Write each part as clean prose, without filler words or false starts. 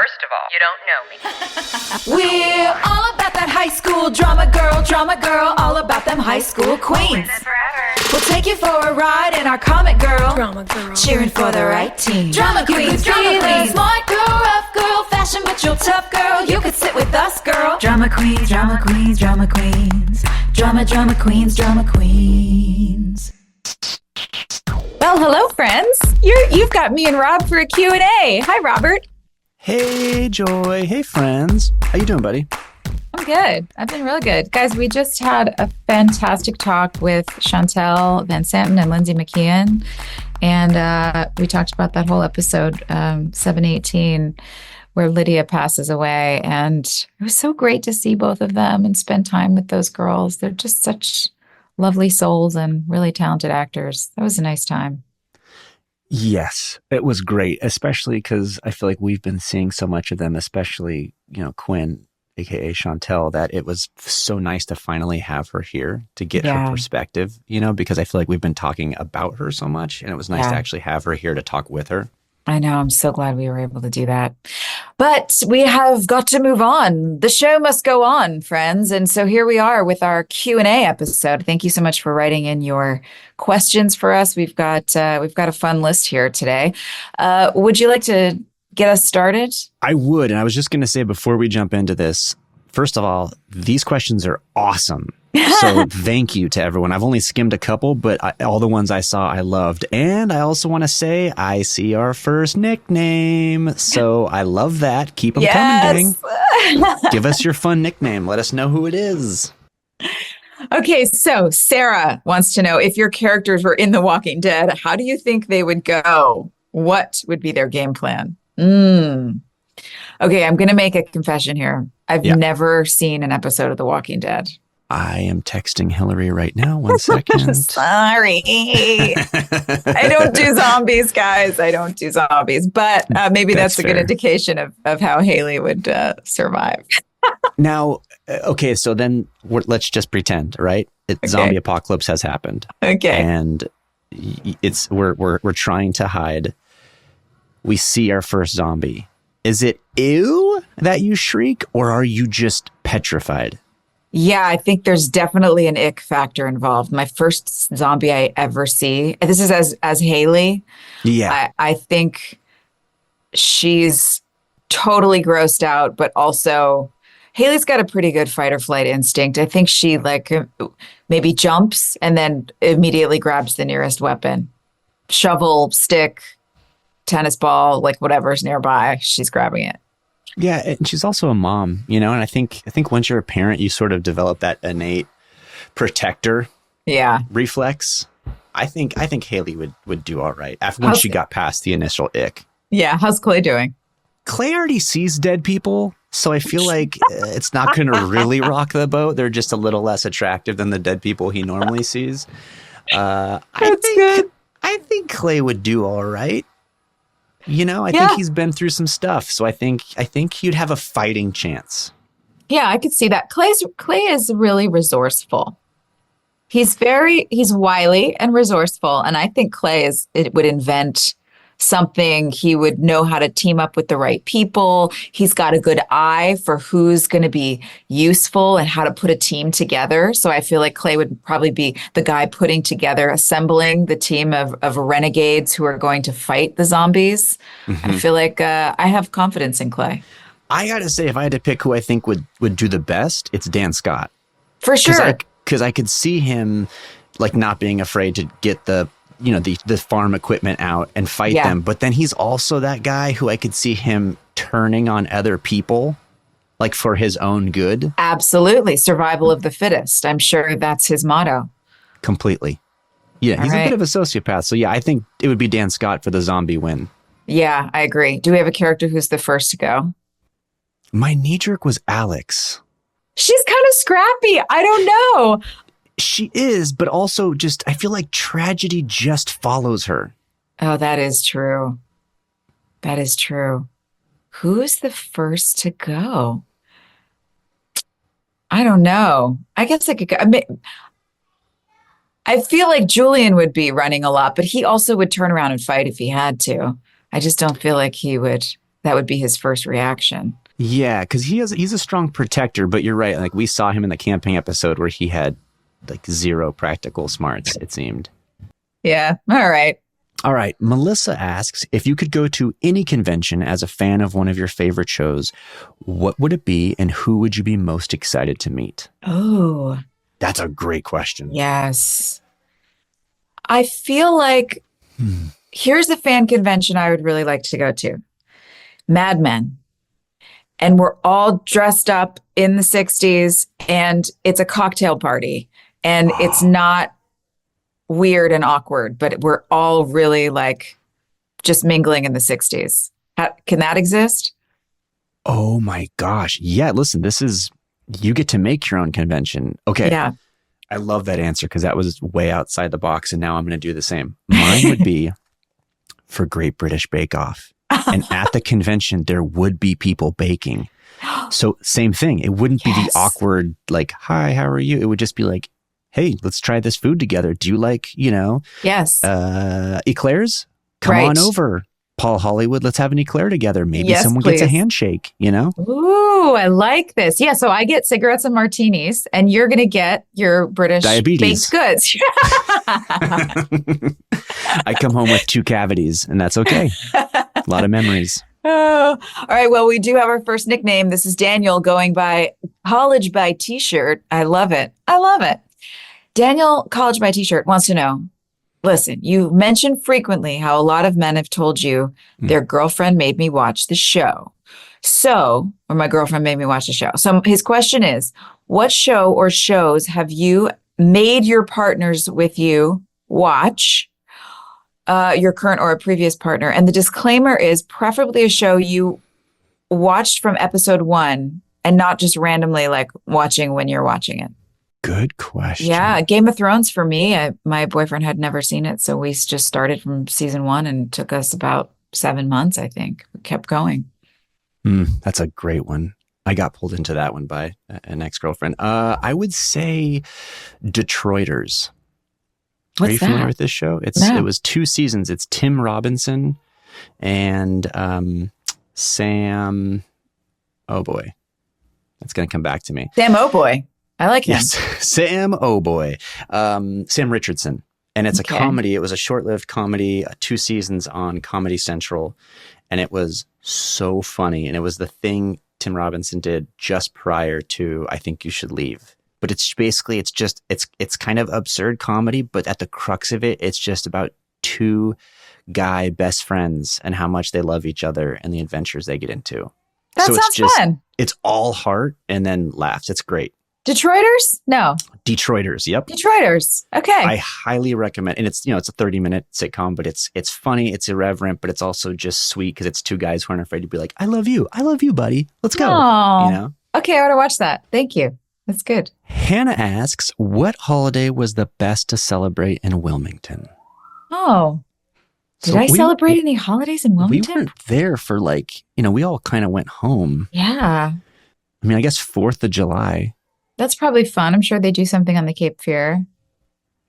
First of all, you don't know me. We're all about that high school drama girl, all about them high school queens. We'll take you for a ride in our comic girl, cheering for the right team. Drama queens, smart girl, rough girl, fashion but you're tough girl. You could sit with us, girl. Drama queens, drama queens, drama queens, drama queens, drama queens. Well, hello, friends. You've got me and Rob for a Q&A. Hi, Robert. Hey, Joy. Hey, friends. How you doing, buddy? I'm good. I've been really good. Guys, we just had a fantastic talk with Chantel Van Santen and Lindsay McKeon. And we talked about that whole episode, 718, where Lydia passes away. And it was so great to see both of them and spend time with those girls. They're just such lovely souls and really talented actors. That was a nice time. Yes, it was great, especially because I feel like we've been seeing so much of them, especially, Quinn, aka Chantel, that it was so nice to finally have her here to get her perspective, because I feel like we've been talking about her so much, and it was nice to actually have her here to talk with her. I know. I'm so glad we were able to do that. But we have got to move on. The show must go on, friends. And so here we are with our Q&A episode. Thank you so much for writing in your questions for us. We've got a fun list here today. Would you like to get us started? I would. And I was just going to say before we jump into this, first of all, these questions are awesome. So thank you to everyone. I've only skimmed a couple, but all the ones I saw, I loved. And I also want to say I see our first nickname. So I love that. Keep them coming, gang. Give us your fun nickname. Let us know who it is. Okay, so Sarah wants to know, if your characters were in The Walking Dead, how do you think they would go? What would be their game plan? Okay, I'm going to make a confession here. I've never seen an episode of The Walking Dead. I am texting Hilarie right now. 1 second. Sorry. I don't do zombies, guys. I don't do zombies. But maybe that's a good indication of how Haley would survive. Now, okay, so then let's just pretend, right? Zombie apocalypse has happened. Okay. And we're trying to hide. We see our first zombie. Is it ew that you shriek, or are you just petrified? Yeah, I think there's definitely an ick factor involved. My first zombie I ever see, this is as Haley. Yeah. I think she's totally grossed out, but also Haley's got a pretty good fight or flight instinct. I think she maybe jumps and then immediately grabs the nearest weapon. Shovel, stick, tennis ball, whatever's nearby, she's grabbing it. Yeah, and she's also a mom, and I think once you're a parent, you sort of develop that innate protector reflex. I think Haley would do all right once she got past the initial ick. Yeah, how's Clay doing? Clay already sees dead people, so I feel like it's not going to really rock the boat. They're just a little less attractive than the dead people he normally sees. I think Clay would do all right. I think he's been through some stuff, so I think you'd have a fighting chance. Yeah, I could see that. Clay is really resourceful. He's wily and resourceful, and I think Clay would invent something. He would know how to team up with the right people. He's got a good eye for who's going to be useful and how to put a team together. So I feel like Clay would probably be the guy putting together, assembling the team of renegades who are going to fight the zombies. Mm-hmm. I feel like I have confidence in Clay. I got to say, if I had to pick who I think would do the best, it's Dan Scott. For sure. Because I could see him not being afraid to get the farm equipment out and fight them. But then he's also that guy who I could see him turning on other people, for his own good. Absolutely. Survival of the fittest. I'm sure that's his motto. Completely. Yeah, he's a bit of a sociopath. So yeah, I think it would be Dan Scott for the zombie win. Yeah, I agree. Do we have a character who's the first to go? My knee-jerk was Alex. She's kind of scrappy. I don't know. She is, but also I feel like tragedy just follows her. Oh, that is true. That is true. Who's the first to go? I don't know. I guess I could go. I feel like Julian would be running a lot, but he also would turn around and fight if he had to. I just don't feel like he would that would be his first reaction. Yeah, because he's a strong protector, but you're right. Like we saw him in the camping episode where he had like zero practical smarts, it seemed. Yeah. All right. All right. Melissa asks, if you could go to any convention as a fan of one of your favorite shows, what would it be and who would you be most excited to meet? Oh, that's a great question. Yes. I feel like here's a fan convention I would really like to go to. Mad Men. And we're all dressed up in the 60s and it's a cocktail party and it's not weird and awkward, but we're all really like just mingling in the 60s. Can that exist? Oh my gosh. Yeah. Listen, you get to make your own convention. Okay. Yeah. I love that answer because that was way outside the box and now I'm going to do the same. Mine would be for Great British Bake Off. And at the convention, there would be people baking. So same thing. It wouldn't be the awkward, like, hi, how are you? It would just be like, hey, let's try this food together. Do you like, Yes. eclairs? Come on over. Paul Hollywood, let's have an eclair together. Maybe someone gets a handshake, Ooh, I like this. Yeah, so I get cigarettes and martinis, and you're going to get your British diabetes baked goods. I come home with 2 cavities, and that's okay. A lot of memories. Oh, all right. Well, we do have our first nickname. This is Daniel going by College by T-shirt. I love it. I love it. Daniel, College by T-shirt, wants to know, listen, you mentioned frequently how a lot of men have told you their girlfriend made me watch the show. Or my girlfriend made me watch the show. So his question is, what show or shows have you made your partners with you watch? Your current or a previous partner. And the disclaimer is preferably a show you watched from episode 1 and not just randomly like watching when you're watching it. Good question. Yeah. Game of Thrones for me, my boyfriend had never seen it. So we just started from season 1 and it took us about 7 months, I think. We kept going. That's a great one. I got pulled into that one by an ex-girlfriend. I would say Detroiters. Are you familiar with this show? It was 2 seasons. It's Tim Robinson and Sam. Oh boy, that's going to come back to me. Sam Oh Boy. I like him. Yes, Sam Oh Boy. Sam Richardson. And it's a comedy. It was a short-lived comedy, 2 seasons on Comedy Central. And it was so funny. And it was the thing Tim Robinson did just prior to I Think You Should Leave. But it's basically, it's kind of absurd comedy, but at the crux of it, it's just about 2 guy best friends and how much they love each other and the adventures they get into. That sounds fun. It's all heart and then laughs. It's great. Detroiters? No. Detroiters. Yep. Detroiters. Okay. I highly recommend. And it's, it's a 30-minute sitcom, but it's funny. It's irreverent, but it's also just sweet because it's 2 guys who aren't afraid to be like, I love you, buddy. Let's go. Oh. Okay. I want to watch that. Thank you. That's good. Hannah asks, what holiday was the best to celebrate in Wilmington? Oh. Did I celebrate any holidays in Wilmington? We weren't there for we all kind of went home. Yeah. I mean, I guess 4th of July. That's probably fun. I'm sure they do something on the Cape Fear.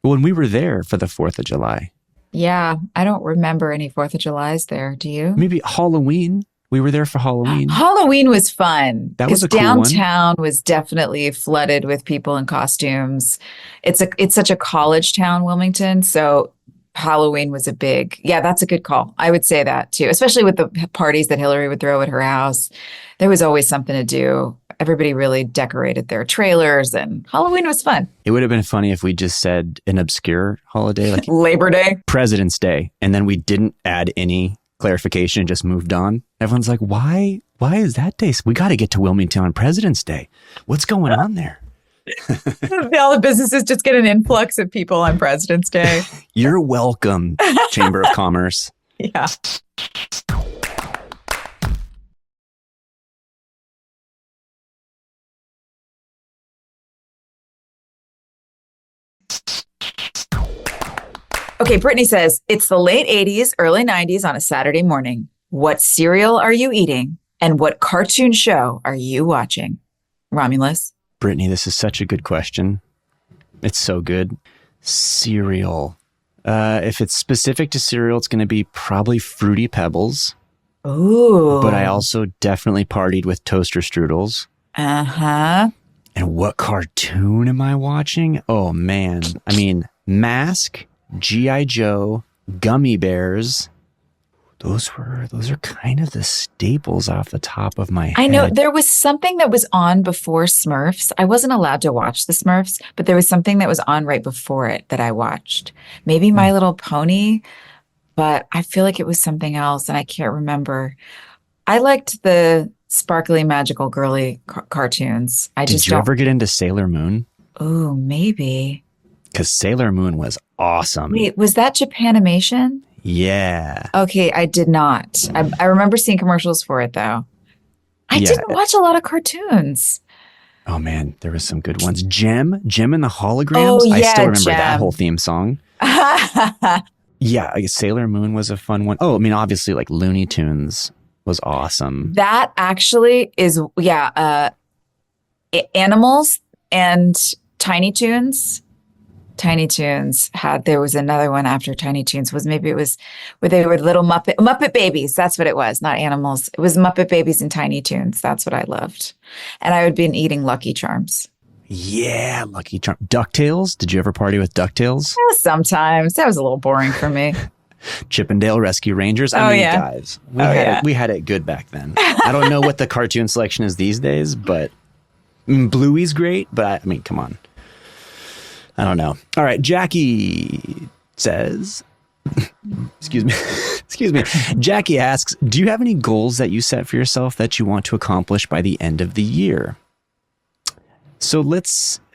When we were there for the 4th of July. Yeah. I don't remember any 4th of Julys there. Do you? Maybe Halloween. We were there for Halloween. Halloween was fun. That was a cool downtown was definitely flooded with people in costumes. It's such a college town, Wilmington. So Halloween was that's a good call. I would say that too, especially with the parties that Hilarie would throw at her house. There was always something to do. Everybody really decorated their trailers and Halloween was fun. It would have been funny if we just said an obscure holiday like Labor Day, President's Day, and then we didn't add any clarification and just moved on. Everyone's like, why is that day? We got to get to Wilmington on President's Day. What's going on there? All the businesses just get an influx of people on President's Day. You're welcome, Chamber of Commerce. Yeah. Okay, Brittany says, it's the late 80s, early 90s on a Saturday morning. What cereal are you eating? And what cartoon show are you watching? Romulus? Brittany, this is such a good question. It's so good. Cereal. If it's specific to cereal, it's going to be probably Fruity Pebbles. Ooh. But I also definitely partied with toaster strudels. Uh-huh. And what cartoon am I watching? Oh, man. I mean, Mask, G.I. Joe, Gummy Bears. Those are kind of the staples off the top of my head. I know there was something that was on before Smurfs. I wasn't allowed to watch the Smurfs, but there was something that was on right before it that I watched. Maybe My Little Pony, but I feel like it was something else and I can't remember. I liked the sparkly, magical, girly cartoons. Did you ever get into Sailor Moon? Oh, maybe. Because Sailor Moon was awesome. Wait, was that Japanimation? Yeah. Okay, I did not. I remember seeing commercials for it, though. I didn't watch a lot of cartoons. Oh, man, there was some good ones. Jem and the Holograms. Oh, yeah, I still remember Jem. that whole theme song. Yeah, I guess Sailor Moon was a fun one. Oh, I mean, obviously, like Looney Tunes was awesome. That actually is, Animals and Tiny Toons. Tiny Toons there was another one after Tiny Toons where they were little Muppet babies. That's what it was, not animals. It was Muppet Babies and Tiny Toons. That's what I loved. And I would be eating Lucky Charms. Yeah, Lucky Charms. DuckTales. Did you ever party with DuckTales? Sometimes. That was a little boring for me. Chippendale Rescue Rangers. I mean, guys, we had it good back then. I don't know what the cartoon selection is these days, but Bluey's great. But I mean, come on. I don't know. All right. Jackie says, excuse me. Jackie asks, do you have any goals that you set for yourself that you want to accomplish by the end of the year? So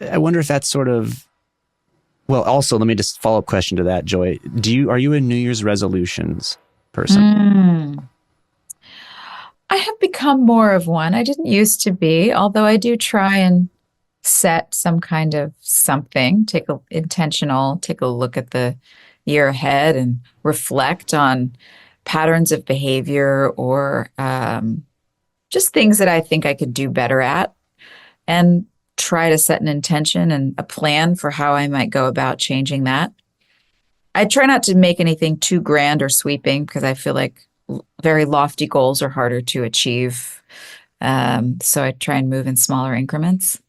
I wonder if that's sort of, well, also let me just follow up question to that, Joy. Are you a New Year's resolutions person? I have become more of one. I didn't used to be, although I do try and set some kind of something, take a look at the year ahead and reflect on patterns of behavior or just things that I think I could do better at, and try to set an intention and a plan for how I might go about changing that. I try not to make anything too grand or sweeping because I feel like very lofty goals are harder to achieve. So I try and move in smaller increments.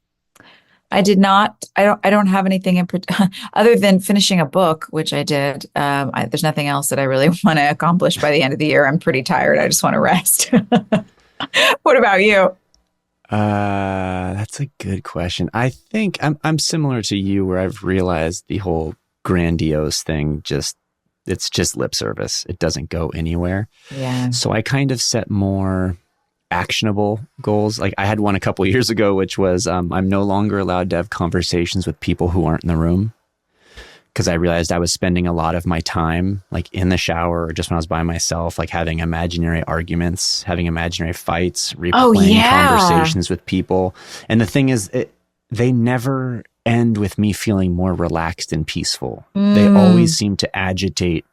I don't have anything other than finishing a book, which I did. There's nothing else that I really want to accomplish by the end of the year. I'm pretty tired. I just want to rest. What about you? That's a good question. I think I'm similar to you, where I've realized the whole grandiose thing it's just lip service. It doesn't go anywhere. Yeah. So I kind of set more actionable goals. Like I had one a couple of years ago, which was I'm no longer allowed to have conversations with people who aren't in the room, because I realized I was spending a lot of my time like in the shower or just when I was by myself, like having imaginary arguments, having imaginary fights, replaying conversations with people. And the thing is, they never end with me feeling more relaxed and peaceful. They always seem to agitate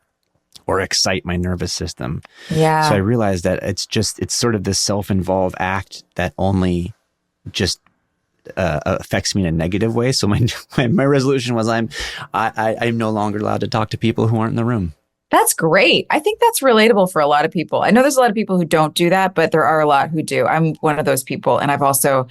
or excite my nervous system. Yeah. So I realized that it's sort of this self-involved act that only just affects me in a negative way. So my resolution was I'm no longer allowed to talk to people who aren't in the room. That's great. I think that's relatable for a lot of people. I know there's a lot of people who don't do that, but there are a lot who do. I'm one of those people. And I've also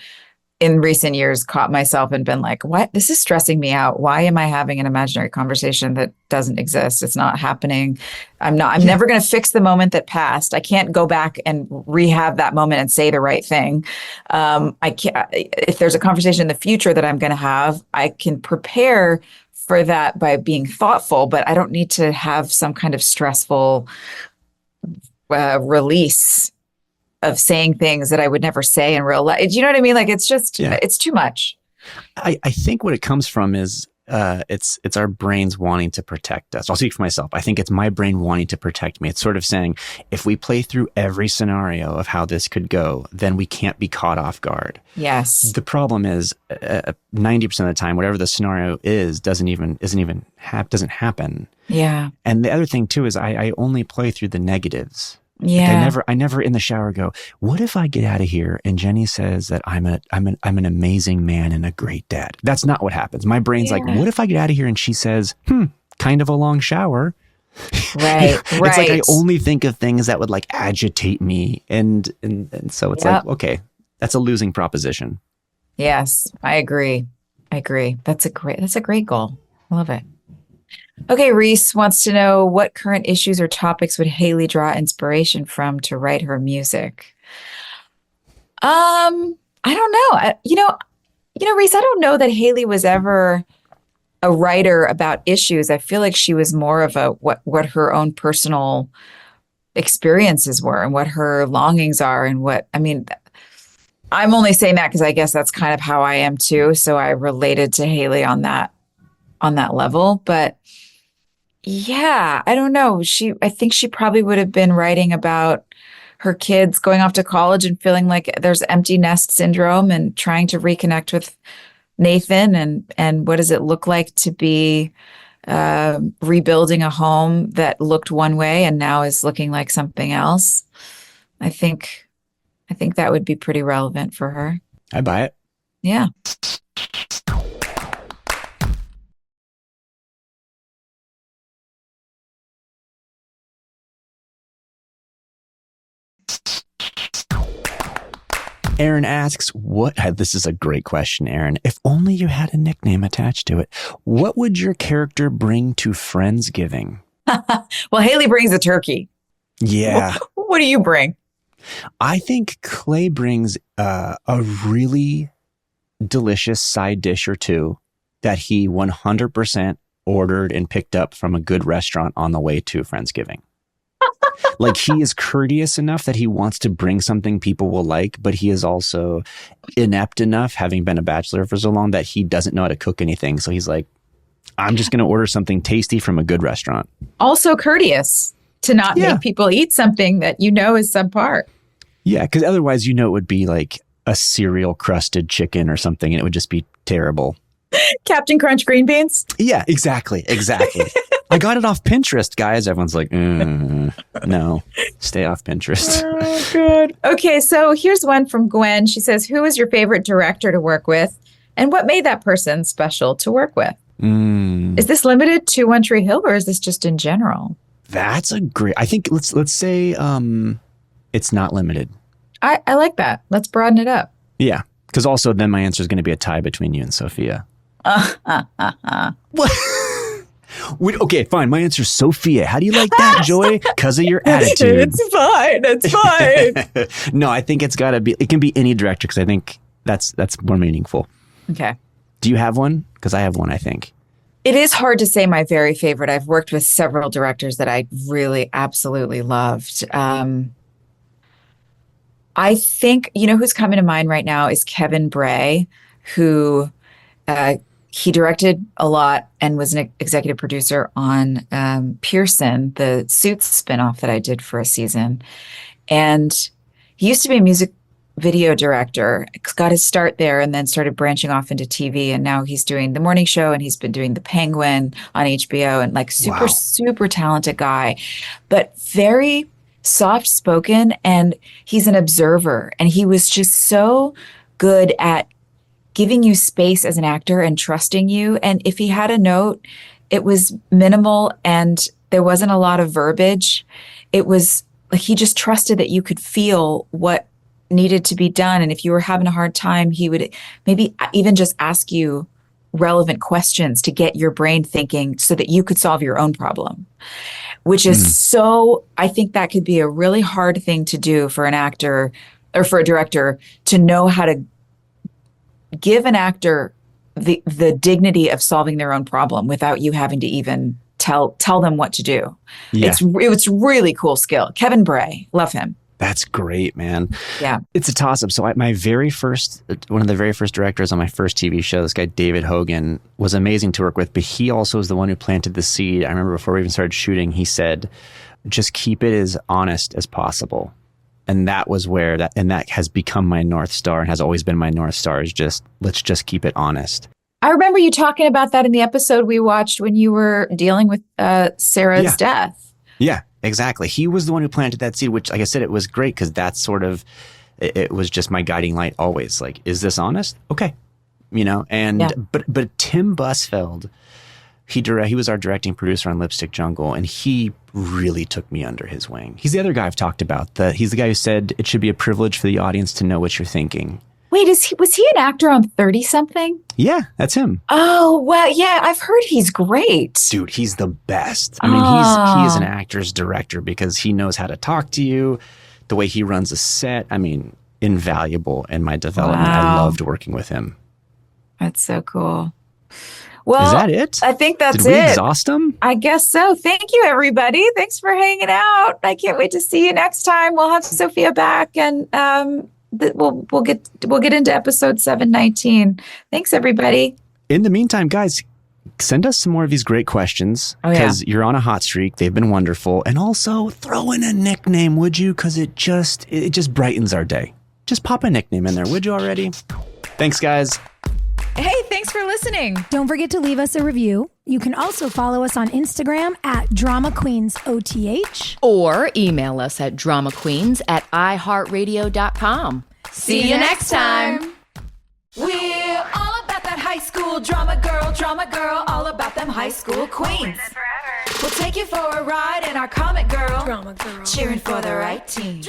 in recent years caught myself and been like, what? This is stressing me out. Why am I having an imaginary conversation that doesn't exist? It's not happening. I'm never going to fix the moment that passed. I can't go back and rehab that moment and say the right thing. I can't, if there's a conversation in the future that I'm going to have, I can prepare for that by being thoughtful, but I don't need to have some kind of stressful release of saying things that I would never say in real life. Do you know what I mean? Like, it's just, it's too much. I think what it comes from is it's our brains wanting to protect us. I'll speak for myself. I think it's my brain wanting to protect me. It's sort of saying, if we play through every scenario of how this could go, then we can't be caught off guard. Yes. The problem is 90% of the time, whatever the scenario is, doesn't happen. Yeah. And the other thing too is I only play through the negatives. Yeah. Like I never in the shower go, what if I get out of here and Jenny says that I'm an amazing man and a great dad? That's not what happens. My brain's like, what if I get out of here and she says, kind of a long shower? Right, It's like I right. only think of things that would like agitate me. And so it's like, okay, that's a losing proposition. Yes, I agree. I agree. That's a great goal. I love it. Okay, Reese wants to know what current issues or topics would Haley draw inspiration from to write her music? I don't know. Reese, I don't know that Haley was ever a writer about issues. I feel like she was more of a what her own personal experiences were and what her longings are and I'm only saying that because I guess that's kind of how I am too. So I related to Haley on that level. But yeah, I don't know. I think she probably would have been writing about her kids going off to college and feeling like there's empty nest syndrome and trying to reconnect with Nathan and what does it look like to be rebuilding a home that looked one way and now is looking like something else. I think that would be pretty relevant for her. I buy it. Yeah. Aaron asks, this is a great question, Aaron. If only you had a nickname attached to it, what would your character bring to Friendsgiving? Well, Haley brings a turkey. Yeah. What do you bring? I think Clay brings a really delicious side dish or two that he 100% ordered and picked up from a good restaurant on the way to Friendsgiving. Like, he is courteous enough that he wants to bring something people will like, but he is also inept enough, having been a bachelor for so long, that he doesn't know how to cook anything. So he's like, I'm just going to order something tasty from a good restaurant. Also courteous to not make people eat something that you know is subpar. Yeah, because otherwise, it would be like a cereal crusted chicken or something, and it would just be terrible. Captain Crunch green beans? Yeah, exactly. I got it off Pinterest, guys. Everyone's like, no, stay off Pinterest. Oh, good. Okay, so here's one from Gwen. She says, who is your favorite director to work with? And what made that person special to work with? Is this limited to One Tree Hill, or is this just in general? That's a great, I think let's say it's not limited. I like that. Let's broaden it up. Yeah, because also then my answer is going to be a tie between you and Sophia. What? Okay, fine. My answer is Sophia. How do you like that, Joy? Because of your attitude. It's fine. No, I think it's got to be, it can be any director because I think that's more meaningful. Okay. Do you have one? Because I have one, I think. It is hard to say my very favorite. I've worked with several directors that I really absolutely loved. I think, who's coming to mind right now is Kevin Bray, who he directed a lot and was an executive producer on Pearson, the Suits spinoff that I did for a season. And he used to be a music video director, got his start there and then started branching off into TV. And now he's doing The Morning Show and he's been doing The Penguin on HBO and super talented guy, but very soft spoken. And he's an observer. And he was just so good at giving you space as an actor and trusting you. And if he had a note, it was minimal and there wasn't a lot of verbiage. It was like he just trusted that you could feel what needed to be done. And if you were having a hard time, he would maybe even just ask you relevant questions to get your brain thinking so that you could solve your own problem, which is so, I think that could be a really hard thing to do for an actor or for a director, to know how to give an actor the dignity of solving their own problem without you having to even tell them what to do. Yeah. It's really cool skill. Kevin Bray, love him. That's great, man. Yeah. It's a toss-up. So one of the very first directors on my first TV show, this guy, David Hogan, was amazing to work with, but he also was the one who planted the seed. I remember before we even started shooting, he said, just keep it as honest as possible. And that was that has become my North Star and has always been my North Star, is just, let's just keep it honest. I remember you talking about that in the episode we watched when you were dealing with Sarah's death. Yeah. Exactly. He was the one who planted that seed, which, like I said, it was great because that's sort of, it was just my guiding light always. Like, is this honest? Okay. But Tim Busfeld He was our directing producer on Lipstick Jungle, and he really took me under his wing. He's the other guy I've talked about. He's the guy who said it should be a privilege for the audience to know what you're thinking. Wait, was he an actor on 30-something? Yeah, that's him. Oh, well, yeah, I've heard he's great. Dude, he's the best. I mean, he is an actor's director because he knows how to talk to you, the way he runs a set. I mean, invaluable in my development. I loved working with him. That's so cool. Well, is that it? I think that's it. Did we exhaust them? I guess so. Thank you, everybody. Thanks for hanging out. I can't wait to see you next time. We'll have Sophia back, and we'll get into episode 719. Thanks, everybody. In the meantime, guys, send us some more of these great questions because you're on a hot streak. They've been wonderful, and also throw in a nickname, would you? Because it just brightens our day. Just pop a nickname in there, would you already? Thanks, guys. Hey, thanks for listening. Don't forget to leave us a review. You can also follow us on Instagram at DramaQueensOTH. Or email us at dramaqueens@iHeartRadio.com. See you next time. We're all about that high school drama girl, all about them high school queens. We'll take you for a ride in our comic girl, cheering for the right team.